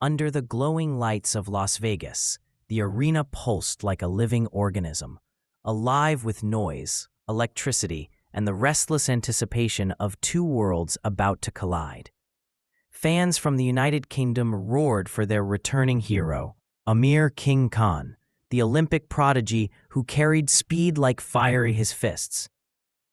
Under the glowing lights of Las Vegas, the arena pulsed like a living organism, alive with noise, electricity, and the restless anticipation of two worlds about to collide. Fans from the United Kingdom roared for their returning hero, Amir Khan, the Olympic prodigy who carried speed like fire in his fists.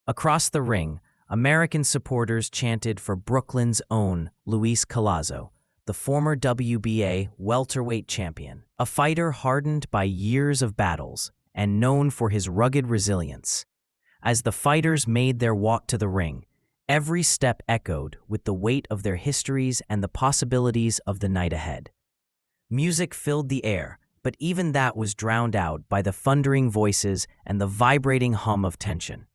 Across the ring, American supporters chanted for Brooklyn's own Luis Collazo, the former WBA welterweight champion, a fighter hardened by years of battles and known for his rugged resilience. As the fighters made their walk to the ring, every step echoed with the weight of their histories and the possibilities of the night ahead. Music filled the air, but even that was drowned out by the thundering voices and the vibrating hum of tension.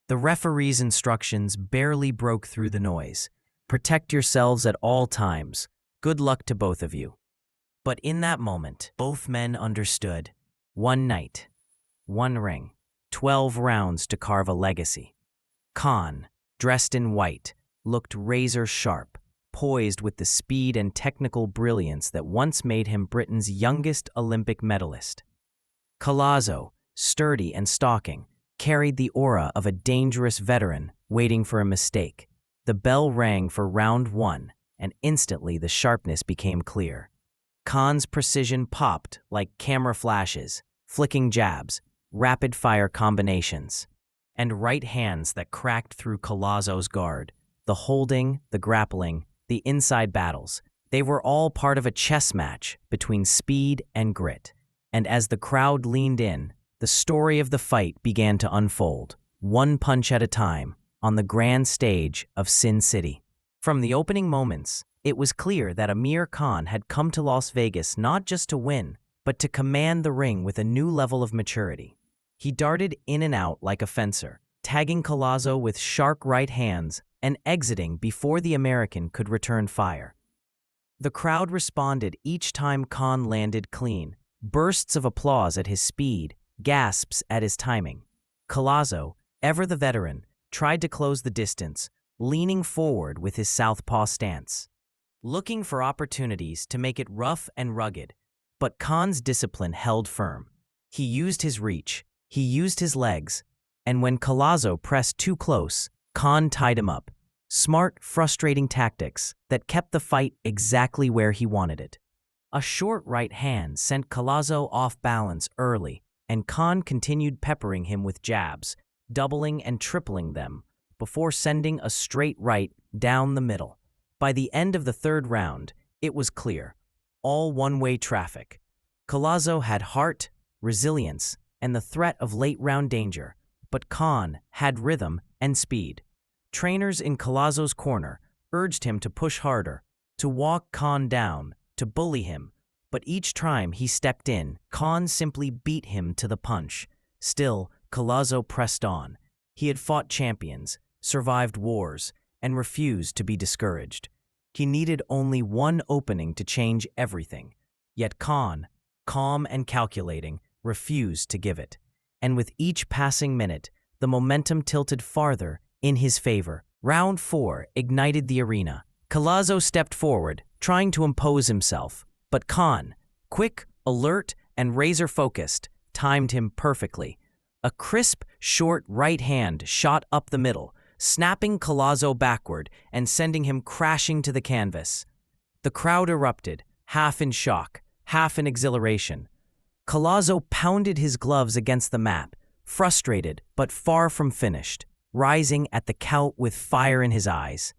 The referee's instructions barely broke through the noise. Protect yourselves at all times. Good luck to both of you. But in that moment, both men understood. One night, one ring, 12 rounds to carve a legacy. Khan, dressed in white, looked razor-sharp, poised with the speed and technical brilliance that once made him Britain's youngest Olympic medalist. Collazo, sturdy and stalking, carried the aura of a dangerous veteran waiting for a mistake. The bell rang for round one, and instantly the sharpness became clear. Khan's precision popped like camera flashes, flicking jabs, rapid-fire combinations, and right hands that cracked through Collazo's guard. The holding, the grappling, the inside battles, they were all part of a chess match between speed and grit. And as the crowd leaned in, the story of the fight began to unfold, one punch at a time, on the grand stage of Sin City. From the opening moments, it was clear that Amir Khan had come to Las Vegas not just to win, but to command the ring with a new level of maturity. He darted in and out like a fencer, tagging Collazo with sharp right hands and exiting before the American could return fire. The crowd responded each time Khan landed clean, bursts of applause at his speed, gasps at his timing. Collazo, ever the veteran, tried to close the distance, leaning forward with his southpaw stance, looking for opportunities to make it rough and rugged. But Khan's discipline held firm. He used his reach, he used his legs, and when Collazo pressed too close, Khan tied him up. Smart, frustrating tactics that kept the fight exactly where he wanted it. A short right hand sent Collazo off balance early, and Khan continued peppering him with jabs, doubling and tripling them, before sending a straight right down the middle. By the end of the third round, it was clear. All one-way traffic. Collazo had heart, resilience, and the threat of late-round danger, but Khan had rhythm and speed. Trainers in Collazo's corner urged him to push harder, to walk Khan down, to bully him, but each time he stepped in, Khan simply beat him to the punch. Still, Collazo pressed on. He had fought champions, survived wars, and refused to be discouraged. He needed only one opening to change everything. Yet Khan, calm and calculating, refused to give it. And with each passing minute, the momentum tilted farther in his favor. Round 4 ignited the arena. Collazo stepped forward, trying to impose himself, but Khan, quick, alert, and razor-focused, timed him perfectly. A crisp, short right hand shot up the middle, snapping Collazo backward and sending him crashing to the canvas. The crowd erupted, half in shock, half in exhilaration. Collazo pounded his gloves against the mat, frustrated but far from finished, rising at the count with fire in his eyes.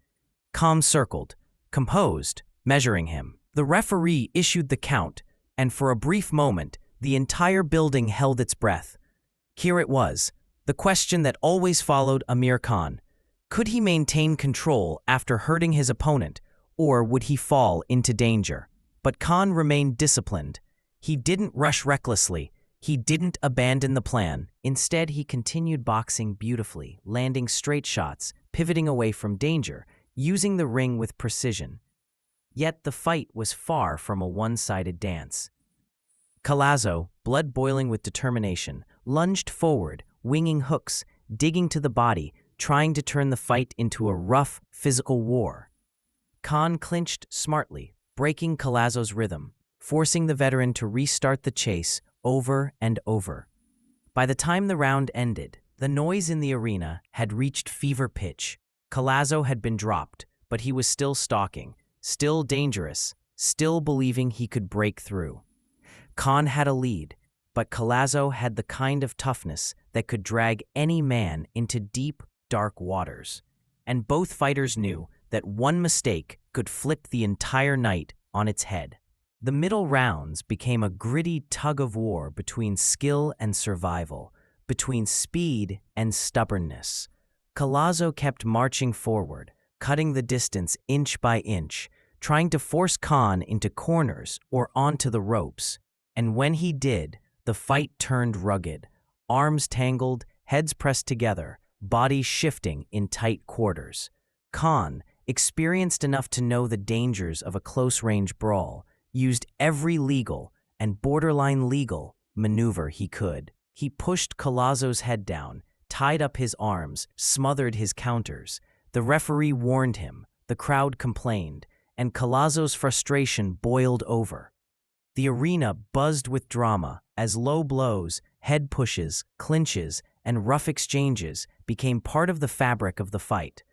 Khan circled, composed, measuring him. The referee issued the count, and for a brief moment, the entire building held its breath. Here it was, the question that always followed Amir Khan. Could he maintain control after hurting his opponent, or would he fall into danger? But Khan remained disciplined. He didn't rush recklessly. He didn't abandon the plan. Instead, he continued boxing beautifully, landing straight shots, pivoting away from danger, using the ring with precision. Yet the fight was far from a one-sided dance. Collazo, blood boiling with determination, lunged forward, winging hooks, digging to the body, trying to turn the fight into a rough, physical war. Khan clinched smartly, breaking Collazo's rhythm, forcing the veteran to restart the chase over and over. By the time the round ended, the noise in the arena had reached fever pitch. Collazo had been dropped, but he was still stalking, still dangerous, still believing he could break through. Khan had a lead, but Collazo had the kind of toughness that could drag any man into deep, dark waters. And both fighters knew that one mistake could flip the entire night on its head. The middle rounds became a gritty tug-of-war between skill and survival, between speed and stubbornness. Collazo kept marching forward, cutting the distance inch by inch, trying to force Khan into corners or onto the ropes. And when he did, the fight turned rugged, arms tangled, heads pressed together, bodies shifting in tight quarters. Khan, experienced enough to know the dangers of a close-range brawl, used every legal and borderline legal maneuver he could. He pushed Collazo's head down, tied up his arms, smothered his counters. The referee warned him, the crowd complained, and Collazo's frustration boiled over. The arena buzzed with drama as low blows, head pushes, clinches, and rough exchanges became part of the fabric of the fight.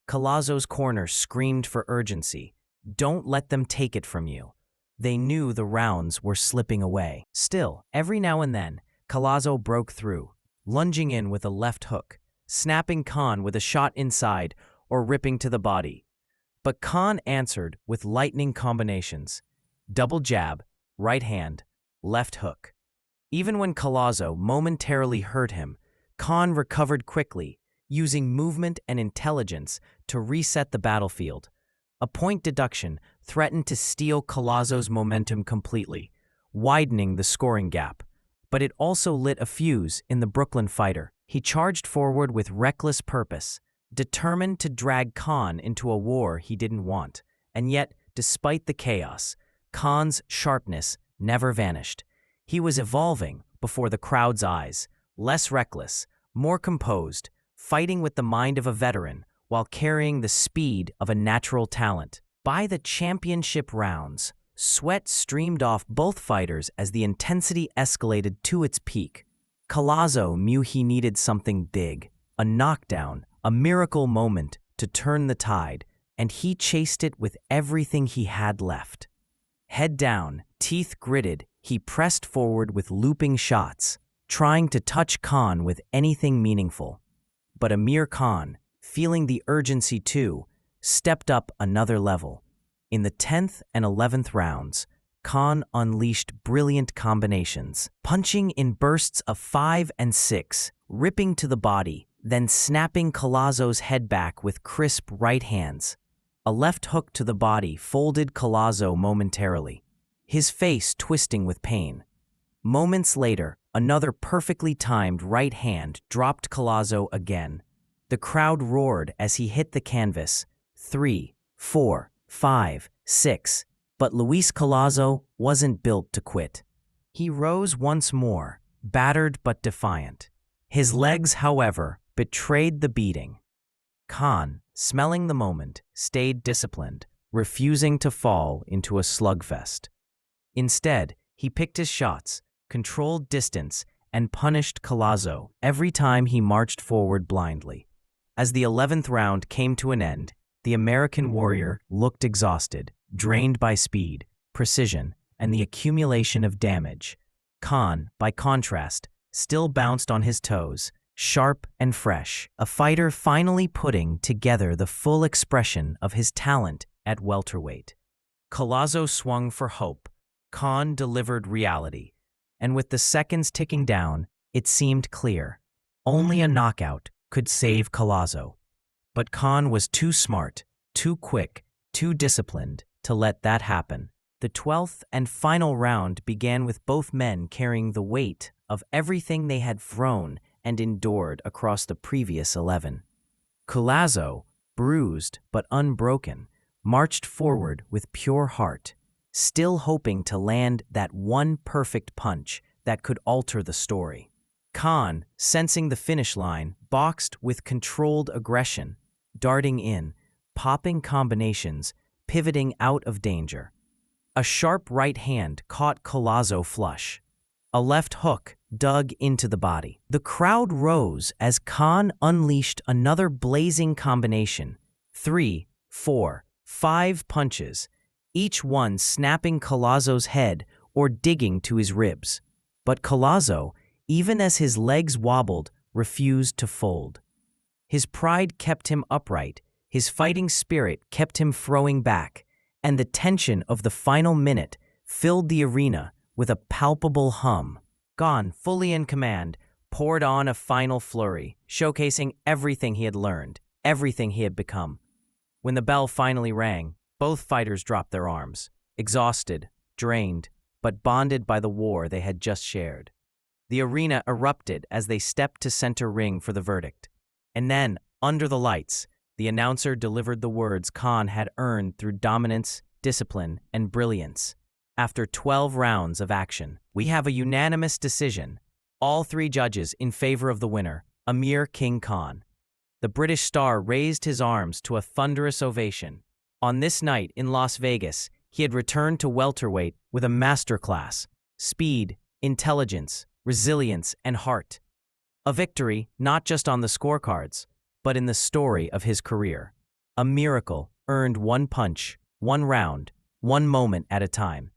Collazo's corner screamed for urgency. Don't let them take it from you. They knew the rounds were slipping away. Still, every now and then, Collazo broke through, lunging in with a left hook, snapping Khan with a shot inside, or ripping to the body. But Khan answered with lightning combinations. Double jab, right hand, left hook. Even when Collazo momentarily hurt him, Khan recovered quickly, using movement and intelligence to reset the battlefield. A point deduction threatened to steal Collazo's momentum completely, widening the scoring gap. But it also lit a fuse in the Brooklyn fighter. He charged forward with reckless purpose, determined to drag Khan into a war he didn't want. And yet, despite the chaos, Khan's sharpness never vanished. He was evolving before the crowd's eyes, less reckless, more composed, fighting with the mind of a veteran while carrying the speed of a natural talent. By the championship rounds, sweat streamed off both fighters as the intensity escalated to its peak. Collazo knew he needed something big, a knockdown, a miracle moment to turn the tide, and he chased it with everything he had left. Head down, teeth gritted, he pressed forward with looping shots, trying to touch Khan with anything meaningful. But Amir Khan, feeling the urgency too, stepped up another level. In the 10th and 11th rounds, Khan unleashed brilliant combinations, punching in bursts of 5 and 6, ripping to the body, then snapping Collazo's head back with crisp right hands. A left hook to the body folded Collazo momentarily, his face twisting with pain. Moments later, another perfectly timed right hand dropped Collazo again. The crowd roared as he hit the canvas. 3, 4, 5, 6. But Luis Collazo wasn't built to quit. He rose once more, battered but defiant. His legs, however, betrayed the beating. Khan, smelling the moment, stayed disciplined, refusing to fall into a slugfest. Instead, he picked his shots, controlled distance, and punished Collazo every time he marched forward blindly. As the 11th round came to an end, the American warrior looked exhausted, drained by speed, precision, and the accumulation of damage. Khan, by contrast, still bounced on his toes, sharp and fresh, a fighter finally putting together the full expression of his talent at welterweight. Collazo swung for hope. Khan delivered reality. And with the seconds ticking down, it seemed clear. Only a knockout could save Collazo. But Khan was too smart, too quick, too disciplined to let that happen. The 12th and final round began with both men carrying the weight of everything they had thrown and endured across the previous 11. Collazo, bruised but unbroken, marched forward with pure heart, still hoping to land that one perfect punch that could alter the story. Khan, sensing the finish line, boxed with controlled aggression, darting in, popping combinations, pivoting out of danger. A sharp right hand caught Collazo flush. A left hook dug into the body. The crowd rose as Khan unleashed another blazing combination. 3, 4, 5 punches, each one snapping Collazo's head or digging to his ribs. But Collazo, even as his legs wobbled, refused to fold. His pride kept him upright, his fighting spirit kept him throwing back, and the tension of the final minute filled the arena with a palpable hum. Khan, fully in command, poured on a final flurry, showcasing everything he had learned, everything he had become. When the bell finally rang, both fighters dropped their arms, exhausted, drained, but bonded by the war they had just shared. The arena erupted as they stepped to center ring for the verdict. And then, under the lights, the announcer delivered the words Khan had earned through dominance, discipline, and brilliance. After 12 rounds of action, we have a unanimous decision. All 3 judges in favor of the winner, Amir King Khan. The British star raised his arms to a thunderous ovation. On this night in Las Vegas, he had returned to welterweight with a masterclass: speed, intelligence, resilience, and heart. A victory not just on the scorecards, but in the story of his career. A miracle earned one punch, one round, one moment at a time.